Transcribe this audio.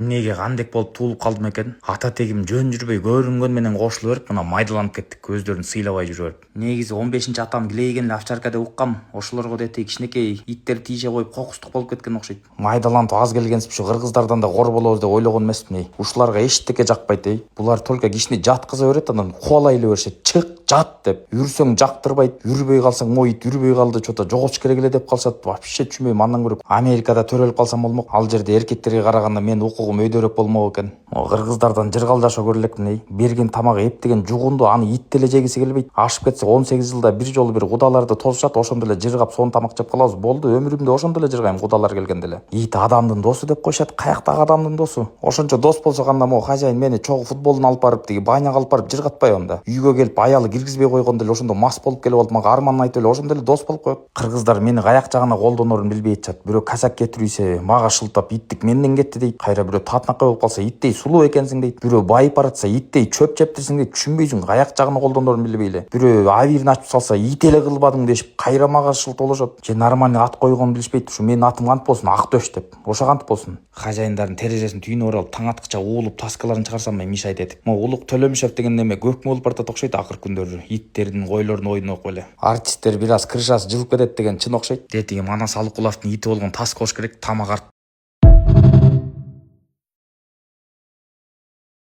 Эмнеге кандек болуп туулуп калдым экен? Ата тегим жөн жүрбөй көрүнгөн менен кошулуп берип мына майдаланып кеттик, көздөрүн сыйлабай жүрө берип. Негизи 15 атам килейген эле овчарка деп уккам. Ошолорго детей кичинекей иттер тийже коюп кокустук болуп кеткен окшойт. Майдаланып аз келгенсип ушу кыргыздардан да кор болобуз деп ойлогон эмесмин. Ушуларга эчтеке жакпайт. Булар только кишини жаткыза берет, анан кубалай эле беришет. Чык, жат деп. Үрсөң жактырбайт, үрбөй калсаң мойт, үрбөй калды чото жоготуш керек эле деп калышат. Вообще түшүнбөйм. Андан көрө Америкада төрөлүп калсам болмок. Ал жерде эркектерге караганда мен укугум өйдөрөөк болмок экен. Кыргыздардан жыргалдашо көрөлекмин. Берген тамагы эптеген жугунду аны ит деле жегиси келбейт. Ашып кетсе 18 жылда бир жолу бир кудаларды тосушат, ошондо эле жыргап сон тамак жеп калабыз. Болду, өмүрүмдө ошондо эле жыргайм кудалар келгенде эле. Ит адамдын досу деп коюшат. Каяктагы адамдын досу? Ошончо дос болсо кандай могу хозяин мени чогуу футболдун алып барып тиги баняга алып барып жыргатпайбы анда? Үйгө келип аялы киргизбей койгондо эле ошондо мас болуп келип алып мага арманын айтып эле ошондо эле дос болуп коет. Кыргыздар мени каяк жагына колдонорун билбей атышат. Бирөө касак кетирүүсө мага шылтап иттик менден кетти дейт. Кайра бирөө татынакай болуп калса иттей сулуу экенсиң дейт. Бирөө байып баратса иттей чөп жептирсиң дейт. Түшүнбөйсүң, каяк жагына колдонорун билбей эле. Бирөө авирин ачып салса ит эле кылбадың дешип кайра мага шылтоолошот. Же нормальный ат койгонун билишпейт. Ушу менин атым кантип болсун? Актөш деп. Ошо кантип болсун? Хозяиндардын терезесин түйүнүп оралып таң аткыча уулуп таскаларын чыгарсам мен мишайт этип. Могу Улук Төлөмүшев деген неме көкмө болуп баратат окшойт акыркы күндөрү. Иттердин, койлордун оюну окуп эле. Артисттер бир аз крышасы жылып кетет деген чын окшойт. Детиги Манас Алыкуловдун ити болгон Таскош керек, тамак